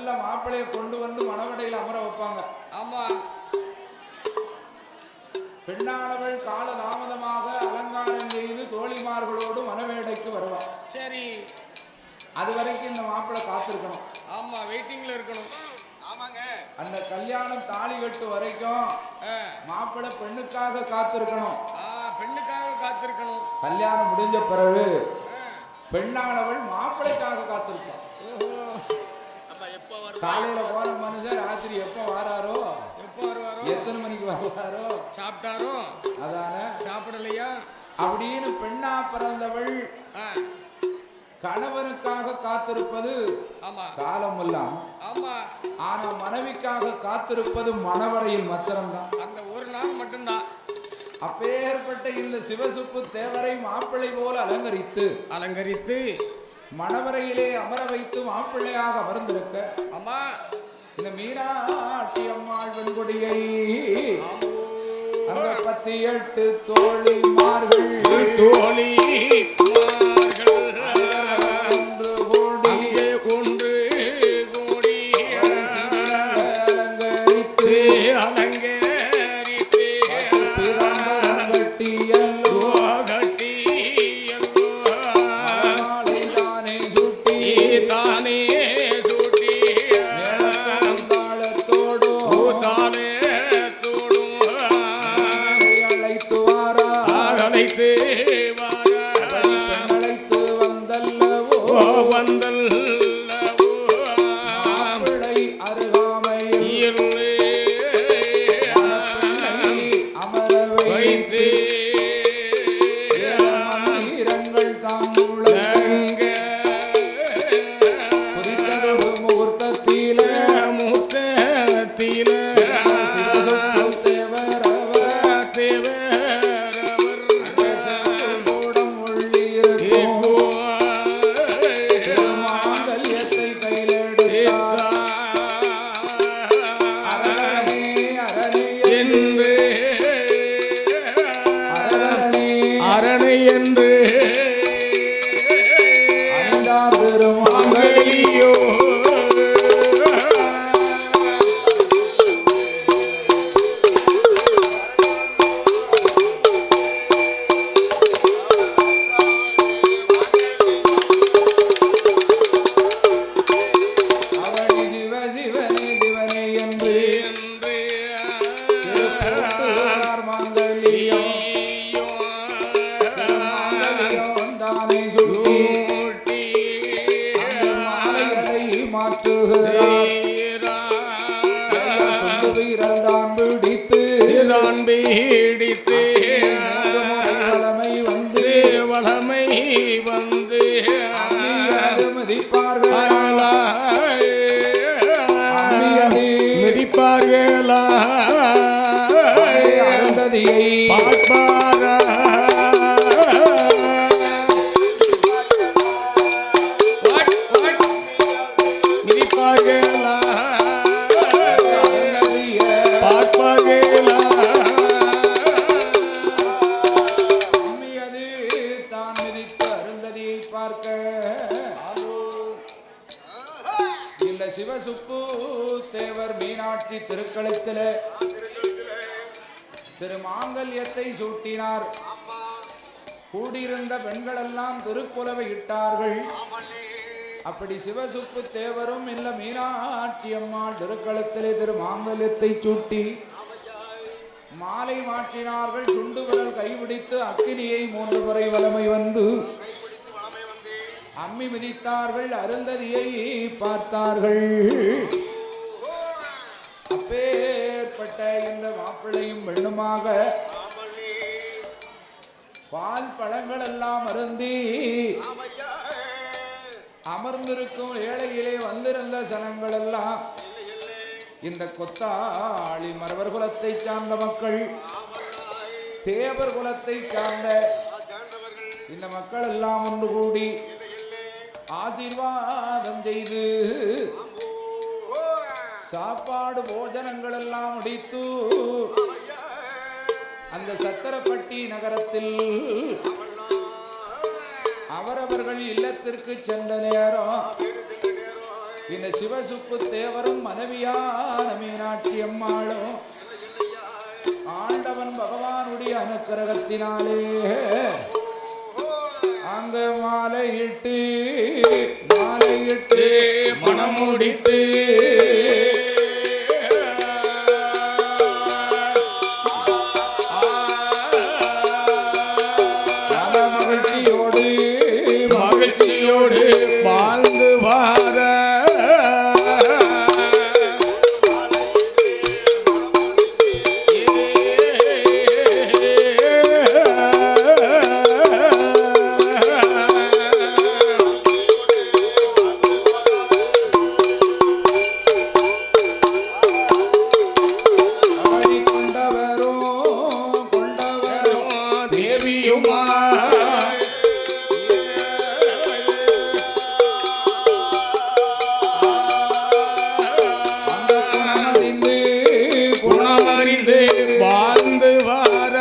முதல்ல மாப்பிள்ளையை கொண்டு வந்து மணவடையில் அமர வைப்பாங்க. ஆமா. பெண்ணானவள் கால தாமதமாக அலங்காரம் செய்து தோழிமார்களோடு மணவேடைக்கு வருவாள். சரி, அது வரைக்கும் இந்த மாப்பிள்ளை காத்திருக்கணும். ஆமா, வெயிட்டிங்ல இருக்கணும். ஆமாங்க. அந்த கல்யாணம் தாலி கட்டு வரைக்கும் மாப்பிள்ளை பெண்ணுக்காக காத்திருக்கணும். பெண்ணுக்காக காத்திருக்கணும். கல்யாணம் முடிஞ்ச பிறகு பெண்ணானவள் மாப்பிள்ளைக்காக காத்திருப்பான். காலையில போன மனுஷன் ராத்திரி எப்ப வாராரோ, எப்போ வருவாரோ, எத்தனை மணிக்கு வருவாரோ, சாப்பிட்டாரோ, அதான சாப்பிடலையா அப்படின்னு பெண்ணா பிறந்தவள் கணவனுக்காக காத்திருப்பது காலம் எல்லாம். ஆனா மனைவிக்காக காத்திருப்பது மணவரையில் மாத்திரம்தான். அந்த ஒரு நாள் மட்டும்தான். அப்பேற்பட்ட இந்த சிவசுப்பு தேவரை மாப்பிள்ளை போல அலங்கரித்து மணவரையிலே அமர வைத்து மாப்பிள்ளையாக அமர்ந்திருக்க அம்மா இந்த மீனாட்சி அம்மாள் வெண்கொடியை அந்த 18 தோழிமார்கள் சிவசுப்பு தேவர் மீனாட்சி திருக்களத்திலே திருமாங்கல்யத்தை சூட்டினார். கூடியிருந்த பெண்கள் எல்லாம் திருக்குலவை இட்டார்கள். அப்படி சிவசுப்பு தேவரும் இல்ல மீனாட்சி அம்மாள் திருக்களத்திலே திருமாங்கல்யத்தை சூட்டி மாலை மாற்றினார்கள். சுண்டு விரல் கைபிடித்து அக்கினியை 3 முறை வலமை வந்து அம்மி மிதித்தார்கள். அருந்ததியை பார்த்தார்கள். அப்பேற்பட்ட இந்த மாப்பிள்ளையும் பெண்ணுமாக பால் பழங்கள் எல்லாம் அருந்தி அமர்ந்திருக்கும் ஏழையிலே வந்திருந்த சனங்கள் எல்லாம் இந்த கொத்தாளி மரவர் குலத்தை சார்ந்த மக்கள், தேவர் குலத்தை சார்ந்த இந்த மக்கள் எல்லாம் ஒன்று கூடி ஆசீர்வாதம் செய்து சாப்பாடு போஜனங்கள் எல்லாம் முடித்து அந்த சத்திரப்பட்டி நகரத்தில் அவரவர்கள் இல்லத்திற்கு சென்ற நேரம் இந்த சிவசுப்பு தேவரும் மனைவியான மீனாட்சி அம்மாளும் ஆண்டவன் பகவானுடைய அனுக்கிரகத்தினாலே அங்க மாலையிட்டு மனம் முடித்து மகிழ்ச்சியோடு வாழ்ந்து வார வாழ்ந்து வார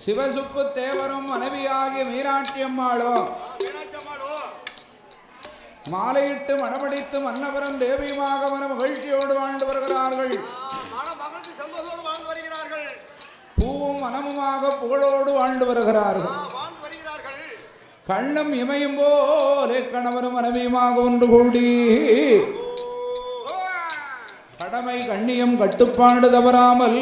சிவசுப்பு தேவரும் மனைவியாகிய மீனாட்சி அம்மாளும் மாலையிட்டு மணமடித்து மன்னபுரம் தேவியுமாக மன மகிழ்ச்சியோடு வாழ்ந்து வருகிறார்கள். பூவும் மனமுமாக புகழோடு வாழ்ந்து வருகிறார்கள். கண்ணம் இமையும் போலே கணவனும் மனைவியுமாக ஒன்று கூடி கடமை கண்ணியம் கட்டுப்பாடு தவறாமல்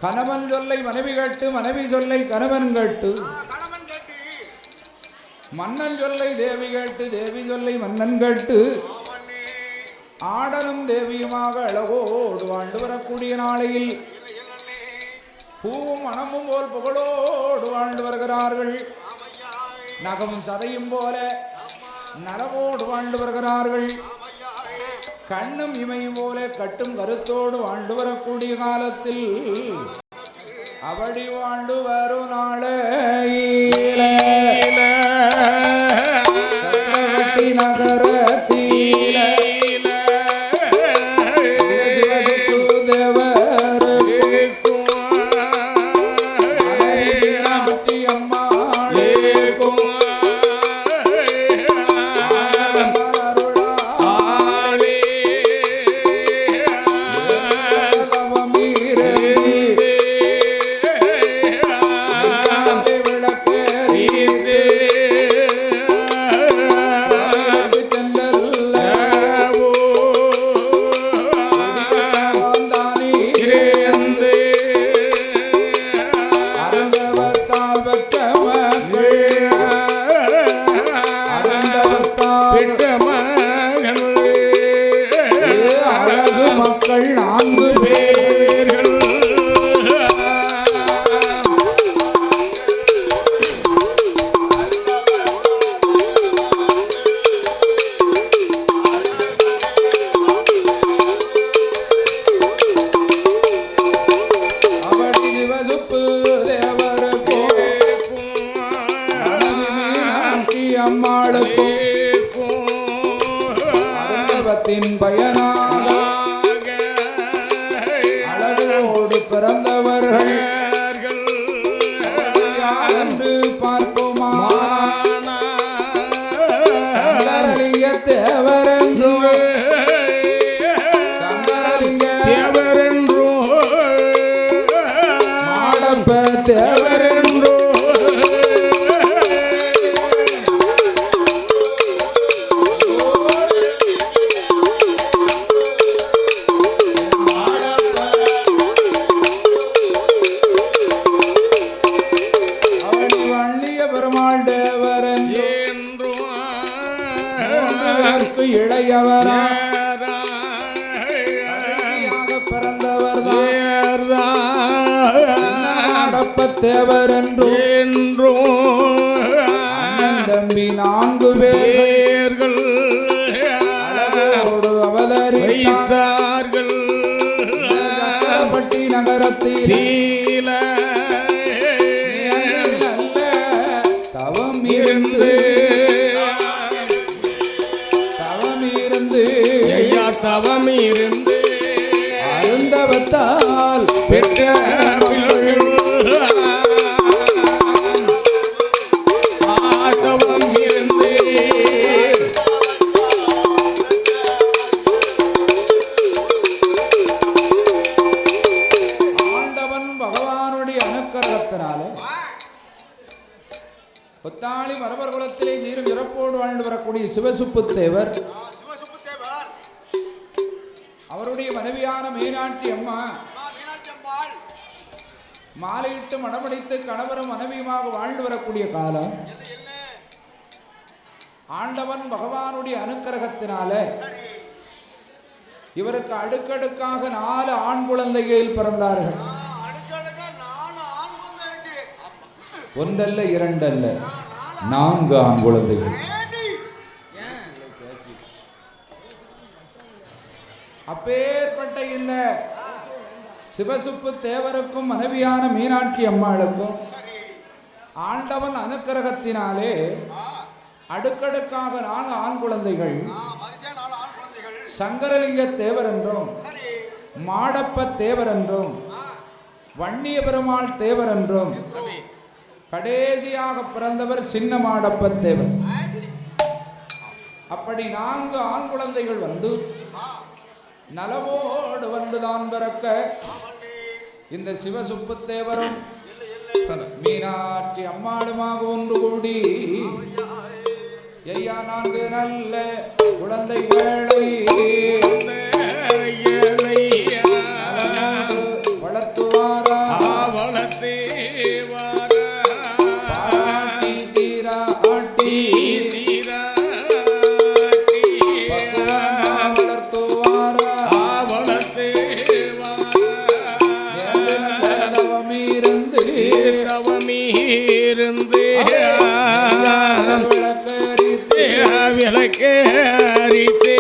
கணவன் சொல்லை மனைவி கேட்டு மனைவி சொல்லை கணவன் கேட்டு மன்னன் சொல்லை தேவி கேட்டு தேவி சொல்லை மன்னன் கேட்டு ஆடலும் தேவியுமாக அழகோடு வாழ்ந்து வரக்கூடிய நாளையில் பூவும் மணமும் போல் புகழோடு வாழ்ந்து வருகிறார்கள். நகமும் சதையும் போல நலவோடு வாழ்ந்து வருகிறார்கள். கண்ணும் இமையும் போல கட்டும் கருத்தோடு வாழ்ந்து வரக்கூடிய காலத்தில் அவடி வாழ்ந்து வரும் நாளையில சக்கரவர்த்தி நகரத்தில சிவசுப்பு தேவருக்கும் மீனாட்சி அம்மாளுக்கும் மக்கள் 4 பேர்கள் அவடி சிவசுப்பு தேவருக்கும் மீனாட்சி அம்மாளுக்கும் அருந்தவத்தின் பயனாக அழகோடு பிறந்தவர்கள் என்று பார்ப்போமா சங்கரலிங்க தேவரென்றும் சங்கரலிங்க தேவரென்றும் மாடப்ப தேவரென்றும் இளையவராக பிறந்தவர் தேவர் என்றும் தம்பி 4 பேர்கள் அவதரித்தார்கள் பட்டி நகரத்தில் தவம் இருந்து தவம் இருந்து அருந்தவத்தால் பெற்ற தவம் இருந்து ஆண்டவன் பகவானுடைய அனுக்கிரகத்தினால கொத்தாளி மரபர் குலத்திலே நீரும் இறப்போடு வாழ்ந்து வரக்கூடிய சிவசுப்பு தேவர் அவருடைய மனைவியான மீனாட்சி அம்மா மாலையிட்டு மணமடித்து கணவரும் மனைவியுமாக வாழ்ந்து வரக்கூடிய காலம் ஆண்டவன் பகவானுடைய அனுக்கிரகத்தினால இவருக்கு அடுக்கடுக்காக 4 ஆண் குழந்தைகள் பிறந்தார்கள். ஒன்றல்ல 2 அல்ல 4 ஆண் குழந்தைகள். அப்பேற்பட்ட இந்த சிவசுப்பு தேவருக்கும் மனைவியான மீனாட்சி அம்மாளுக்கும் ஆண்டவன் அனுக்கிரகத்தினாலே அடுக்கடுக்காக 4 ஆண் குழந்தைகள். சங்கரலிங்க தேவர் என்றும் மாடப்ப தேவர் என்றும் வன்னிய பெருமாள் தேவர் என்றும் கடைசியாக பிறந்தவர் சின்ன மாடப்ப தேவர். அப்படி 4 ஆண் குழந்தைகள் வந்து நலவோடு வந்துதான் பிறக்க இந்த சிவசுப்பு தேவரும் மீனாட்சி அம்மாளுமாக ஒன்று கூடி ஐயா 4 நல்ல குழந்தைகளை வளர்த்துவாரா பாராட்டி சீராட்டி விளக்கரித்தே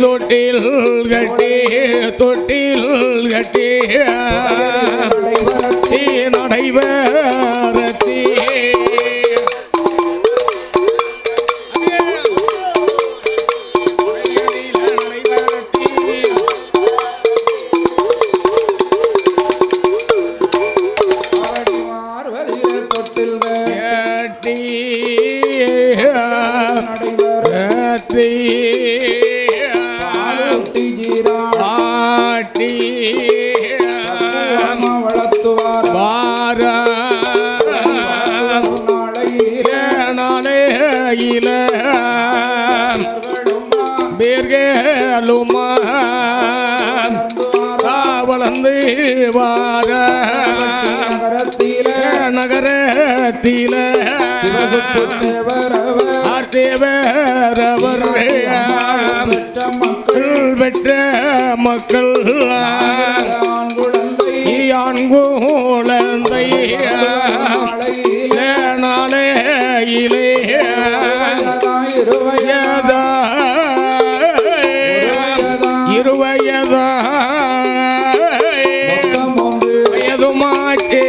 தொட்டில் கட்டி தொட்டில் கட்டி நடைபெறத்தி வளர்ந்து வார நகரத்தில தேவரவர் பெற்ற மக்கள் ஆண் குழந்தை நாளையிலே இருவயதா வயதுமாக்கே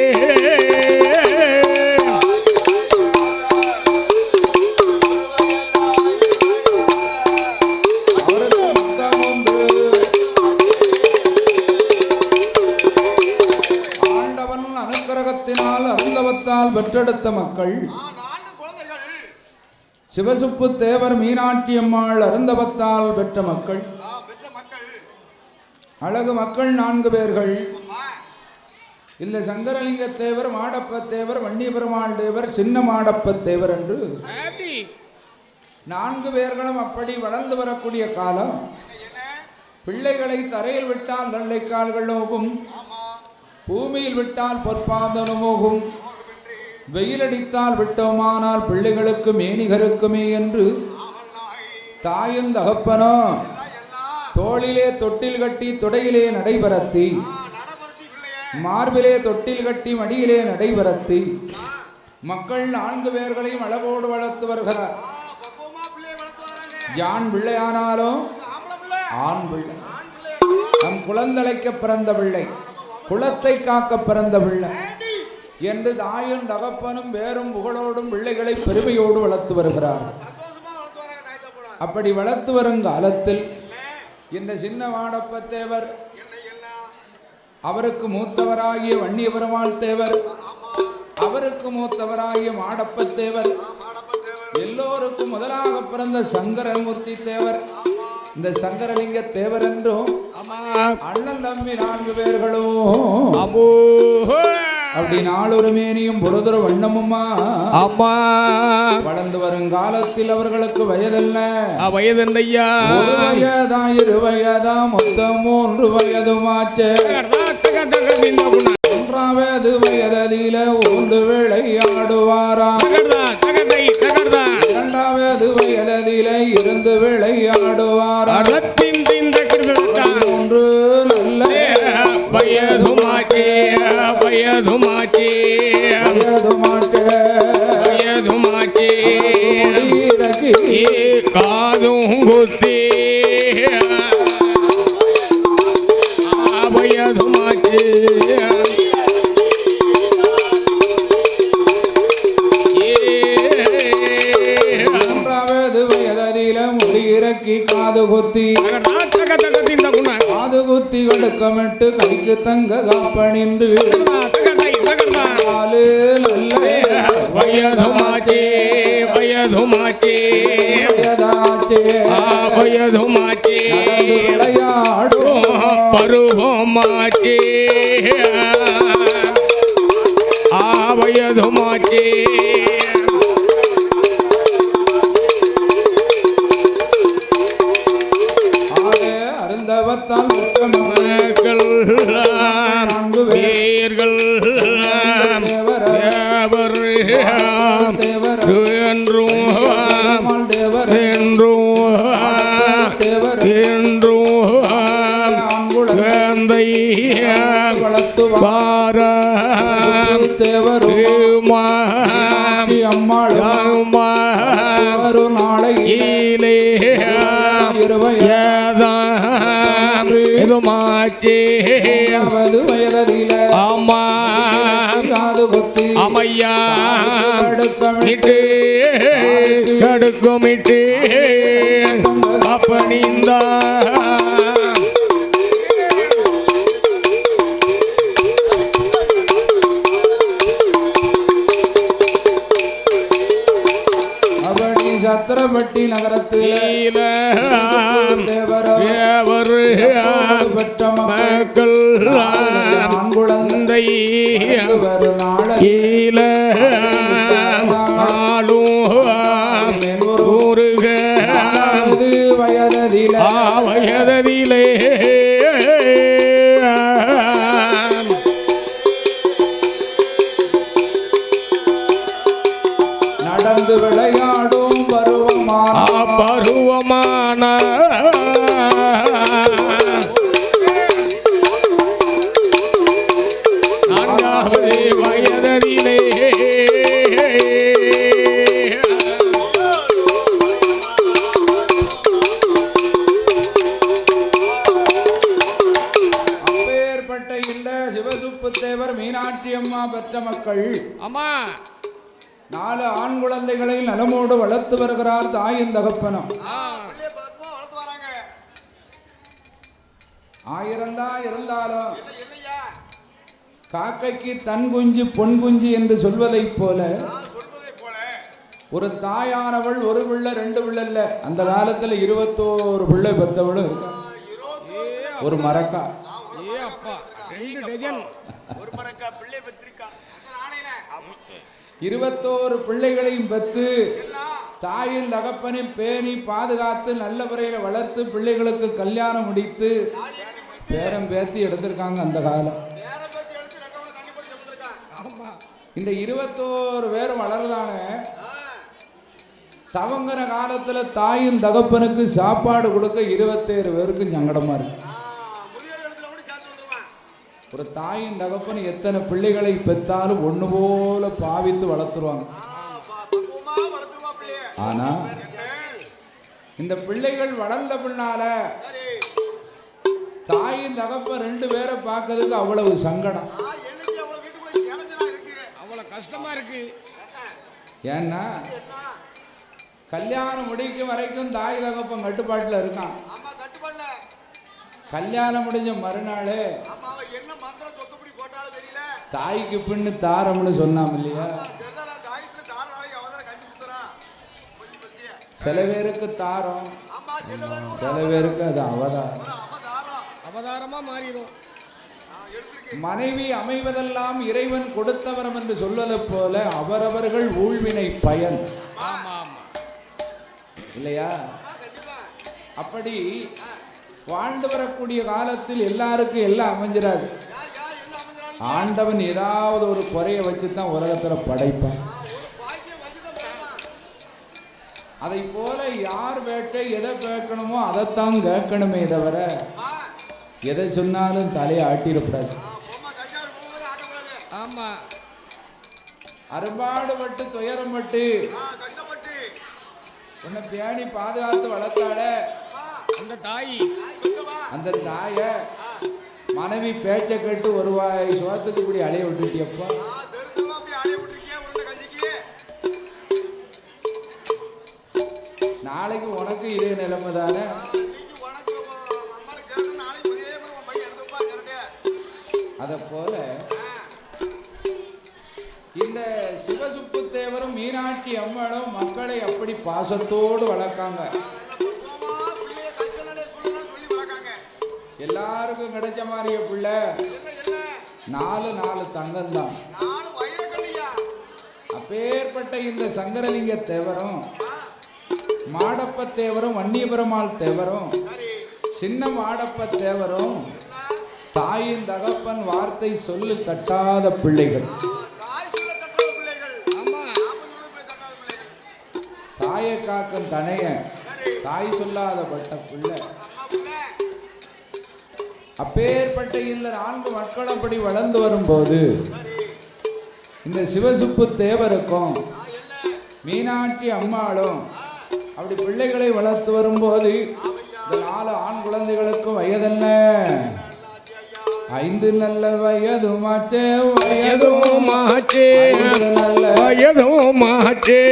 ஆண்டவன் அனுக்கிரகத்தினால் அருந்தவத்தால் பெற்றெடுத்த மக்கள் சிவசுப்பு தேவர் மீனாட்சி அம்மாள் அருந்தவத்தால் பெற்ற மக்கள் அழகு மக்கள் 4 பேர்கள். இல்ல சங்கரலிங்க தேவர், மாடப்ப தேவர், வன்னியபெருமாள் தேவர், சின்ன மாடப்ப தேவர் என்று 4 பேர்களும் அப்படி வளர்ந்து வரக்கூடிய காலம். பிள்ளைகளை தரையில் விட்டால் வெள்ளை கால்கள் நோகும், பூமியில் விட்டால் பொற்பாதம் நோகும், வெயிலடித்தால் விட்டோமானால் பிள்ளைகளுக்கு மேனிகருக்குமே என்று தாயின் தகப்பனோ தோளிலே தொட்டில் கட்டி தொடையிலே நடைபெறத்தி, மார்பிலே தொட்டில் கட்டி மடியிலே நடைபெறத்தி மக்கள் 4 பேர்களையும் அழகோடு வளர்த்து வருகிறார். யான் பிள்ளையானாலும் ஆண் பிள்ளை, நம் குழந்தளைக்க பிறந்த பிள்ளை, குலத்தை காக்க பிறந்த பிள்ளை என்று தாயும் தகப்பனும் வேறும் புகழோடும் பிள்ளைகளை பெருமையோடு வளர்த்து வருகிறார். அப்படி வளர்த்து வரும் காலத்தில் இந்த சின்ன மாடப்ப தேவர், அவருக்கு மூத்தவராகிய வன்னியபெருமாள் தேவர், அவருக்கு மூத்தவராகிய மாடப்ப தேவர், எல்லோருக்கும் முதலாக பிறந்த சங்கரமூர்த்தி தேவர், இந்த சங்கரலிங்க தேவர் என்றும் அண்ணன் தம்பி 4 பேர்களும் அப்படி நாளொரு மேனியும் பொழுதொரு வண்ணமுமா அம்மா வளர்ந்து வரும் காலத்தில் அவர்களுக்கு வயதல்ல, வயதல்லையா, 1 வயதா 2 வயதா மொத்தம் 3 வயதுமாச்சு. 1வது வயதில ஊர்ந்து விளையாடுவாராம், 2வது வயதில இருந்து விளையாடுவாராம், 3 நல்ல வயதுமாச்சே வயதுமாச்சே வயதுமாச்சே காதும் குத்தி வயதுமாச்சே 3வது வயதில முடியிறக்கி காது குத்தி, காது குத்தி கொடுக்கமிட்டு கைக்கு தங்க காப்பணிந்து வயதுமாச்சே வயதுமாச்சே வயதுமாச்சே விளையாடும் பருவமாச்சே வயதுமாச்சே அருந்தவத்தால் பேர்கள் என்றும் வரும் நாளை வயதில ஆமா கொத்தி அமையா கடுக்குமிட்டு அப்பணிந்தா சத்திரப்பட்டி நகரத்தில் பெற்ற மக்கள் குழந்தை வயதிலே நடந்து விளையாடும் பருவமான நான்காவது வயதிலே அப்பேற்பட்ட இந்த சிவசுப்பு தேவர் மீனாட்சி அம்மா பெற்ற மக்கள் அம்மா 4 ஆண் குழந்தைகளை நலமோடு வளர்த்து வருகிறார் தாயின் தகப்பனம். 1000 தான் இருந்தாலும் காக்கைக்கு தன் குஞ்சு பொன் குஞ்சு என்று சொல்வதைப் போல ஒரு தாயானவள் ஒரு பிள்ளை 2 பிள்ளை இல்ல, அந்த காலத்துல 21 பிள்ளை பெத்தவளும் இருக்கா. ஒரு மரக்கா 21 பிள்ளைகளையும் பெற்று தாயின் தகப்பனையும் பேணி பாதுகாத்து நல்ல முறையில் வளர்த்து பிள்ளைகளுக்கு கல்யாணம் முடித்து பேரம் பேத்தி எடுத்திருக்காங்க. அந்த காலம் இந்த 21 பேரும் வளர்ந்தாங்க. தவங்கிற காலத்துல தாயின் தகப்பனுக்கு சாப்பாடு கொடுக்க 27 பேருக்கு சங்கடமா இருக்கு. ஒரு தாயின் தகப்பன் எத்தனை பிள்ளைகளை பெற்றாலும் ஒண்ணு போல பாவித்து வளர்த்துருவாங்க. ஆனா இந்த பிள்ளைகள் வளர்ந்த பின்னால தாயின் தகப்பன் 2 பேரை பார்க்கறதுக்கு அவ்வளவு சங்கடம், அவ்வளவு கஷ்டமா இருக்கு. ஏன்னா கல்யாணம் முடிக்கும் வரைக்கும் தாய் தகப்பன் கட்டுப்பாட்டுல இருக்கான். கல்யாணம் முடிஞ்ச மறுநாள் தாய்க்கு பின்னு தாரம்னு சொன்னாம் இல்லையா. சில பேருக்கு தாரம், சில பேருக்கு அது அவதாரமா மாறிடும். மனைவி அமைவதெல்லாம் இறைவன் கொடுத்தவரம் என்று சொல்வதை போல அவரவர்கள் ஊழ்வினை பயன் இல்லையா. அப்படி வாழ்ந்து வரக்கூடிய காலத்தில் எல்லாருக்கும் எல்லாம் அமைஞ்சிடாது. ஆண்டவன் ஏதாவது ஒரு குறைய வச்சுதான் உலகத்துல படைப்பான். அதை போல யார் வேட்டை எதை கேட்கணுமோ அதைத்தான் கேட்கணுமே தவிர எதை சொன்னாலும் தலையை ஆட்டிடக்கூடாது. ஆமா, அறுபாடுபட்டு துயரப்பட்டு உன்னை பேணி பாதுகாத்து வளர்த்தால அந்த தாய மனைவி பேச்ச கேட்டு ஒரு வாய் சோத்துக்கு இப்படி அலைய விட்டுட்டியப்பா. நாளைக்கு உனக்கு இதே நிலைமை தானே. அத போல இந்த சிவசுப்பு தேவரும் மீனாட்சி அம்மனும் மக்களை அப்படி பாசத்தோடு வளர்க்காங்க. எல்லாருக்கும் கிடைச்ச மாதிரிய பிள்ளை 4 தங்கம் தான். அப்பேற்பட்ட இந்த சங்கரலிங்க தேவரும் மாடப்ப தேவரும் வன்னியபெருமாள் தேவரும் சின்ன மாடப்ப தேவரும் தாயின் தகப்பன் வார்த்தை சொல்லு தட்டாத பிள்ளைகள். தாயை காக்கும் தனைய தாய் சொல்லாத பட்ட பிள்ளை. அப்பேற்பட்ட இந்த 4 மக்கள் அப்படி வளர்ந்து வரும்போது இந்த சிவசுப்பு தேவருக்கும் மீனாட்சி அம்மாளும் அப்படி பிள்ளைகளை வளர்த்து வரும்போது இந்த 4 ஆண் குழந்தைகளுக்கும் வயதென்ன 5 நல்ல வயதுமாச்சே வயதுமாச்சே 5 நல்ல வயதுமாச்சே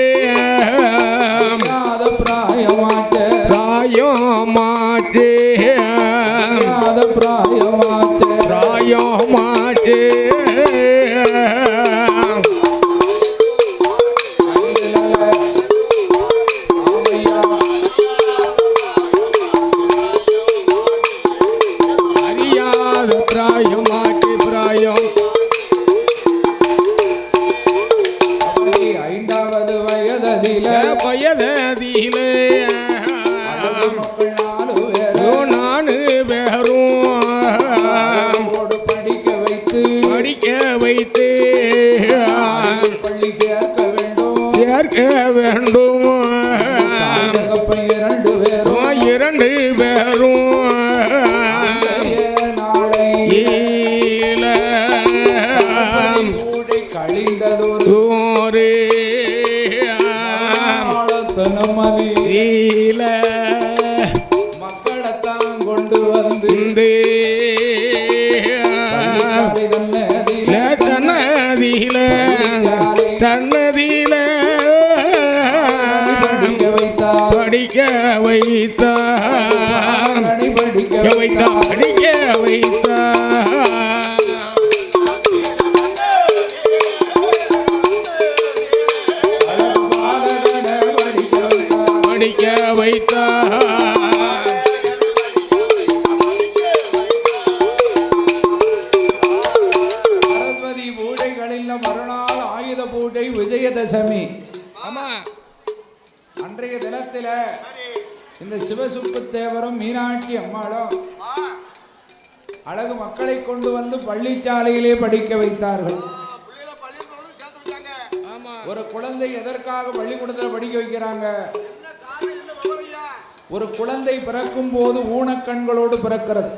அறியாத பிராயமாச்சே ராயமாச்சே அறியாத பிராயமாச்சே ராயமாச்சே 5 நல்ல ஆமையா அறியாத பிராயமாச்சே பிராயம் அப்படி 5வது வயதிலே வயதிலே மக்கள் 4 பேரும் நானு பேரும் படிக்க வைத்து படிக்க வைத்து பள்ளி சேர்க்க வேண்டும் சேர்க்க வேண்டும் தகப்பன் 2 பேரும் 2 பேரும் நாளை ஈல கூடை கழிந்ததொரு தனமதி ஈல மக்களைத்தான் கொண்டு வந்து பள்ளிச்சாலை தன்னதிலே தன்னதியில படிக்க வைத்தார் படிக்க வைத்தார் படிக்க வைத்தார் படிக்க வைத்தார் படிக்க வைத்தார் சரஸ்வதி பூஜைகளில் மறுநாள் ஆயுத பூஜை விஜயதசமி. ஆமா அன்றைய தினத்தில இந்த சிவசுப்பு தேவரும் மீனாட்சி அம்மாளும் அழகு மக்களை கொண்டு வந்து பள்ளிச்சாலையிலே படிக்க வைத்தார்கள். ஆமா ஒரு குழந்தை எதற்காக பள்ளிக்கூடத்தில் படிக்க வைக்கிறாங்க? ஒரு குழந்தை பிறக்கும் போது ஊனக்கண்களோடு பிறக்கிறது.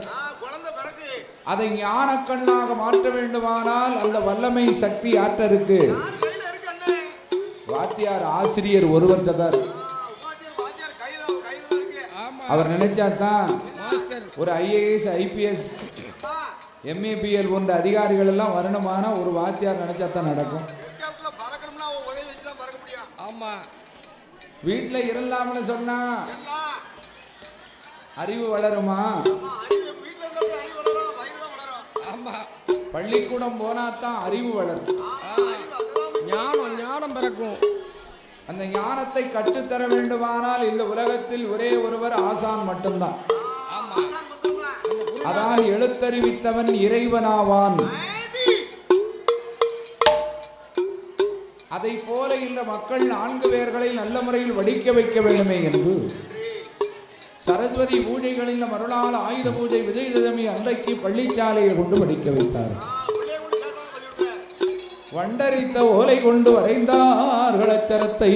அதை ஞானக்கண்ணாக மாற்ற வேண்டுமானால் அந்த வல்லமை சக்தி ஆற்ற இருக்கு. வாத்தியார் ஆசிரியர் ஒருவர் தான். அவர் நினைச்சா தான் ஒரு IAS IPS MAPL போன்ற அதிகாரிகள் எல்லாம் வரணுமான ஒரு வாத்தியார் நினைச்சா தான் நடக்கும். ஆமா வீட்டில் இருந்தாம்னு சொன்னா அறிவு வளருமா? ஆமா பள்ளிக்கூடம் போனா தான் அறிவு வளரும். ஞானம் பிறக்கும். அந்த ஞானத்தை கற்றுத்தர வேண்டுமானால் இந்த உலகத்தில் ஒரே ஒருவர் ஆசான் மட்டும்தான். அதான் எழுத்தறிவித்தவன் இறைவனாவான். அதை போல இந்த மக்கள் 4 பேர்களை நல்ல முறையில் வடிக்க வைக்க வேண்டுமே என்று சரஸ்வதி பூஜைகளில் மறுநாள் ஆயுத பூஜை விஜயதசமி அன்றைக்கு பள்ளிச்சாலையை கொண்டு படிக்க வைத்தார். வண்டரித்த ஓலை கொண்டு வரைந்தார்கள் அச்சரத்தை.